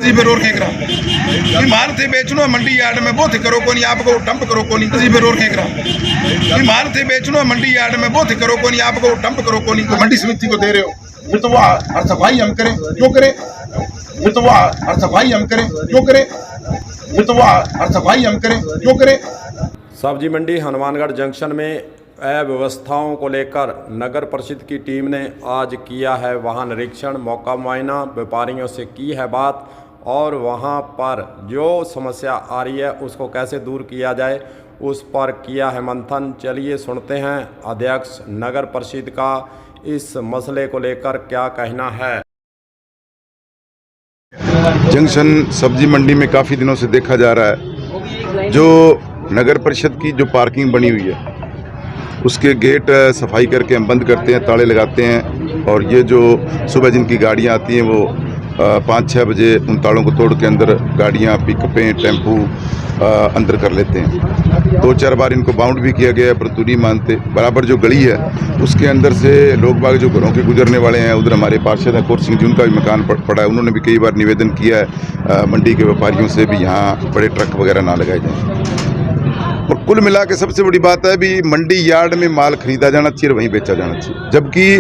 जी फिर और खेकरा माल थे बेचनो मंडी यार्ड में वो थे करो को नहीं आपको डंप करो को नहीं जी फिर और खेकरा माल थे बेचनो मंडी यार्ड में वो थे करो को नहीं आपको डंप करो को नहीं तो मंडी समिति को दे रहे हो फिर तो वो हर सफाई हम करें क्यों करें फिर तो वो हर सफाई हम करें क्यों करें फिर तो वो हर सफाई हम करें क्यों करें। सब्जी मंडी हनुमानगढ़ जंक्शन में अव्यवस्थाओं को लेकर नगर परिषद की टीम ने आज किया है वाहन निरीक्षण, मौका मुआयना, व्यापारियों से की है बात और वहां पर जो समस्या आ रही है उसको कैसे दूर किया जाए उस पर किया है मंथन। चलिए सुनते हैं अध्यक्ष नगर परिषद का इस मसले को लेकर क्या कहना है। जंक्शन सब्जी मंडी में काफ़ी दिनों से देखा जा रहा है जो नगर परिषद की जो पार्किंग बनी हुई है उसके गेट सफाई करके हम बंद करते हैं, ताले लगाते हैं और ये जो सुबह जिनकी गाड़ियाँ आती हैं वो 5-6 बजे उन तालों को तोड़ के अंदर गाड़ियाँ, पिकअपें, टेम्पू अंदर कर लेते हैं। 2-4 बार इनको बाउंड भी किया गया है परंतु नहीं मानते। बराबर जो गली है उसके अंदर से लोग बाग जो घरों के गुजरने वाले हैं, उधर हमारे पार्षद हैं कौर सिंह जी, उनका भी मकान पड़ा है। उन्होंने भी कई बार निवेदन किया है मंडी के व्यापारियों से भी यहाँ बड़े ट्रक वगैरह ना लगाए जाएँ। और कुल मिला के सबसे बड़ी बात है भी मंडी यार्ड में माल खरीदा जाना चाहिए और वहीं बेचा जाना चाहिए, जबकि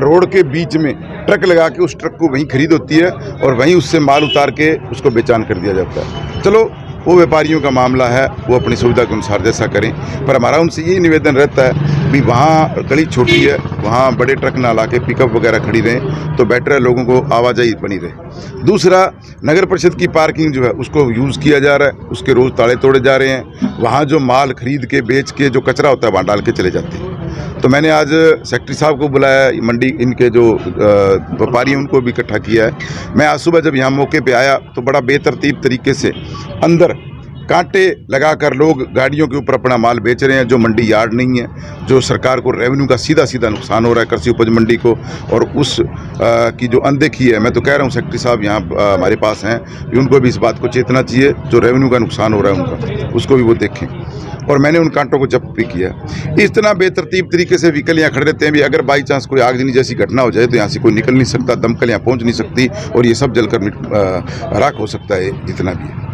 रोड के बीच में ट्रक लगा के उस ट्रक को वहीं खरीद होती है और वहीं उससे माल उतार के उसको बेचान कर दिया जाता है। चलो वो व्यापारियों का मामला है, वो अपनी सुविधा के अनुसार जैसा करें, पर हमारा उनसे यही निवेदन रहता है भी वहाँ गली छोटी है, वहाँ बड़े ट्रक ना ला के पिकअप वगैरह खड़ी रहें तो बेटर है, लोगों को आवाजाही बनी रहे। दूसरा, नगर परिषद की पार्किंग जो है उसको यूज़ किया जा रहा है, उसके रोज़ ताले तोड़े जा रहे हैं। वहाँ जो माल खरीद के बेच के जो कचरा होता है वहाँ डाल के चले जाते हैं। तो मैंने आज सेक्रेटरी साहब को बुलाया, मंडी इनके जो व्यापारी हैं उनको भी इकट्ठा किया है। मैं आज सुबह जब यहाँ मौके पे आया तो बड़ा बेतरतीब तरीके से अंदर कांटे लगाकर लोग गाड़ियों के ऊपर अपना माल बेच रहे हैं जो मंडी यार्ड नहीं है, जो सरकार को रेवेन्यू का सीधा सीधा नुकसान हो रहा है कृषि उपज मंडी को, और उस की जो अनदेखी है। मैं तो कह रहा हूँ सेक्रेटरी साहब यहाँ हमारे पास हैं, उनको भी इस बात को चेतना चाहिए, जो रेवेन्यू का नुकसान हो रहा है उनका उसको भी वो देखें। और मैंने उन कांटों को जब्त भी किया। इतना बेतरतीब तरीके से व्हीकल यहाँ खड़े रहते हैं भी अगर बाई चांस कोई आगजनी जैसी घटना हो जाए तो यहाँ से कोई निकल नहीं सकता, दमकल यहाँ पहुँच नहीं सकती और ये सब जलकर राख हो सकता है जितना भी है।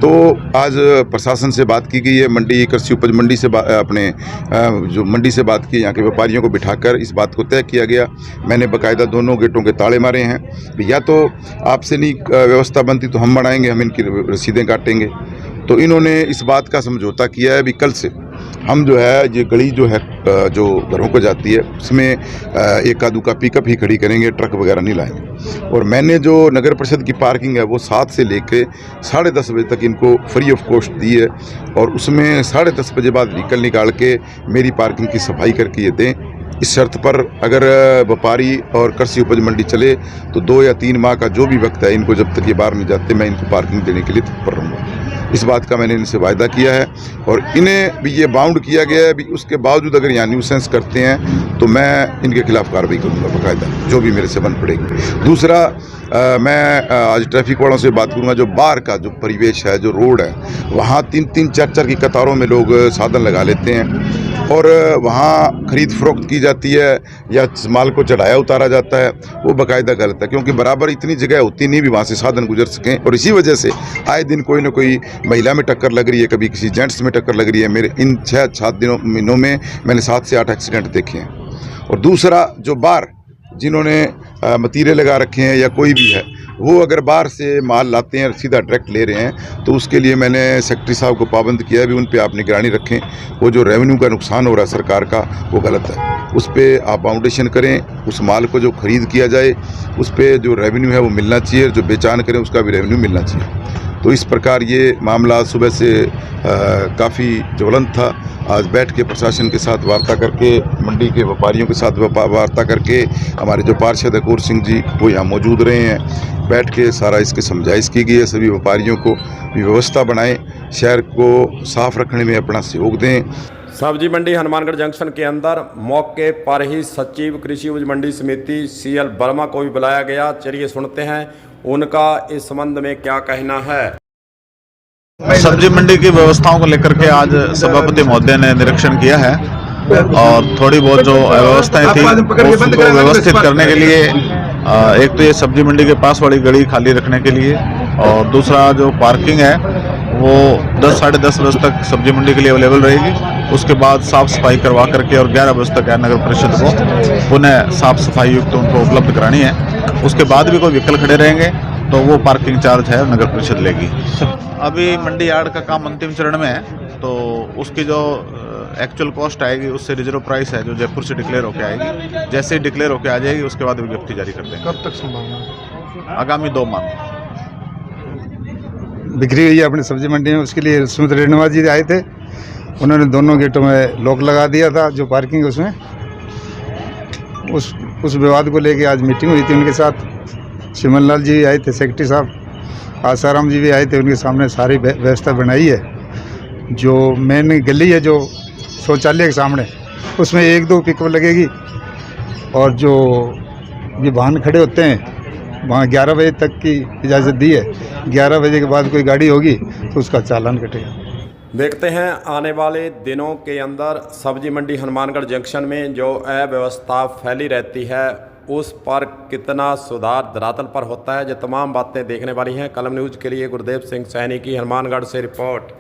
तो आज प्रशासन से बात की गई है, मंडी कृषि उपज मंडी से अपने जो मंडी से बात की, यहाँ के व्यापारियों को बिठाकर इस बात को तय किया गया। मैंने बाकायदा दोनों गेटों के ताले मारे हैं, या तो आपसे नहीं व्यवस्था बनती तो हम बढ़ाएंगे, हम इनकी रसीदें काटेंगे। तो इन्होंने इस बात का समझौता किया है भी कल से हम जो है ये गली जो है जो घरों को जाती है उसमें एक आधू का पिकअप ही खड़ी करेंगे, ट्रक वगैरह नहीं लाएंगे। और मैंने जो नगर परिषद की पार्किंग है वो 7 से लेके 10:30 बजे तक इनको फ्री ऑफ कॉस्ट दी है और उसमें 10:30 बजे बाद व्हीकल निकाल के मेरी पार्किंग की सफाई करके ये दें। इस शर्त पर अगर व्यापारी और कृषि उपज मंडी चले तो 2 या 3 माह का जो भी वक्त है इनको जब तक ये बाहर नहीं जाते मैं इनको पार्किंग देने के लिए तत्पर रहूँगा। इस बात का मैंने इनसे वायदा किया है और इन्हें भी ये बाउंड किया गया है भी उसके बावजूद अगर यहाँ न्यूसेंस करते हैं तो मैं इनके खिलाफ कार्रवाई करूँगा बाकायदा, जो भी मेरे से बन पड़ेगी। दूसरा, मैं आज ट्रैफिक वालों से बात करूँगा, जो बाहर का जो परिवेश है, जो रोड है, वहाँ 3-3, 4-4 की कतारों में लोग साधन लगा लेते हैं और वहाँ खरीद फरोख्त की जाती है या माल को चढ़ाया उतारा जाता है, वो बाकायदा गलत है क्योंकि बराबर इतनी जगह होती नहीं भी वहाँ से साधन गुजर सकें। और इसी वजह से आए दिन कोई ना कोई महिला में टक्कर लग रही है, कभी किसी जेंट्स में टक्कर लग रही है। मेरे इन 6-7 महीनों में मैंने 7 से 8 एक्सीडेंट देखे हैं। और दूसरा, जो बाहर जिन्होंने मतीरे लगा रखे हैं या कोई भी है वो अगर बाहर से माल लाते हैं सीधा डायरेक्ट ले रहे हैं तो उसके लिए मैंने सेक्रेटरी साहब को पाबंद किया है भी उन पे आप निगरानी रखें। वो जो रेवेन्यू का नुकसान हो रहा है सरकार का वो गलत है, उस पर आप फाउंडेशन करें, उस माल को जो खरीद किया जाए उस पर जो रेवेन्यू है वो मिलना चाहिए, जो बेचान करें उसका भी रेवेन्यू मिलना चाहिए। तो इस प्रकार ये मामला सुबह से काफ़ी ज्वलंत था। आज बैठ के प्रशासन के साथ वार्ता करके, मंडी के व्यापारियों के साथ वार्ता करके, हमारे जो पार्षद है कौर सिंह जी वो यहाँ मौजूद रहे हैं, बैठ के सारा इसकी समझाइश की गई है। सभी व्यापारियों को भी व्यवस्था बनाएं, शहर को साफ रखने में अपना सहयोग दें। सब्जी मंडी हनुमानगढ़ जंक्शन के अंदर मौके पर ही सचिव कृषि उपज मंडी समिति CL वर्मा को भी बुलाया गया। चलिए सुनते हैं उनका इस संबंध में क्या कहना है। सब्जी मंडी की व्यवस्थाओं को लेकर के आज सभापति महोदय ने निरीक्षण किया है और थोड़ी बहुत जो अव्यवस्थाएं थी उसको व्यवस्थित करने के लिए एक तो ये सब्जी मंडी के पास वाली गली खाली रखने के लिए और दूसरा जो पार्किंग है वो 10 साढ़े 10 बजे तक सब्जी मंडी के लिए अवेलेबल रहेगी। उसके बाद साफ़ सफाई करवा करके और 11 बजे तक नगर परिषद को पुनः साफ़ सफाई युक्त उनको उपलब्ध करानी है। उसके बाद भी कोई व्हीकल खड़े रहेंगे तो वो पार्किंग चार्ज है नगर परिषद लेगी। अभी मंडी यार्ड का काम अंतिम चरण में है, तो उसकी जो एक्चुअल कॉस्ट आएगी उससे रिजर्व प्राइस है जो जयपुर से डिक्लेयर होकर आएगी। जैसे ही डिक्लेयर होकर आ जाएगी उसके बाद विज्ञप्ति जारी कर देंगे। कब तक संभावना? आगामी 2 माह। बिक्री हुई है अपनी सब्जी मंडी में, उसके लिए सुमित रेणुवा जी आए थे। उन्होंने दोनों गेटों में लॉक लगा दिया था जो पार्किंग है उसमें। उस विवाद को लेके आज मीटिंग हुई थी उनके साथ। सिमन लाल जी भी आए थे, सेक्रेटरी साहब आसाराम जी भी आए थे। उनके सामने सारी व्यवस्था बनाई है। जो मेन गली है जो शौचालय के सामने, उसमें 1-2 पिकअप लगेगी और जो ये वाहन खड़े होते हैं वहाँ 11 बजे तक की इजाज़त दी है। 11 बजे के बाद कोई गाड़ी होगी तो उसका चालान कटेगा। देखते हैं आने वाले दिनों के अंदर सब्जी मंडी हनुमानगढ़ जंक्शन में जो अव्यवस्था फैली रहती है उस पर कितना सुधार धरातल पर होता है। ये तमाम बातें देखने वाली हैं। कलम न्यूज़ के लिए गुरदेव सिंह सैनी की हनुमानगढ़ से रिपोर्ट।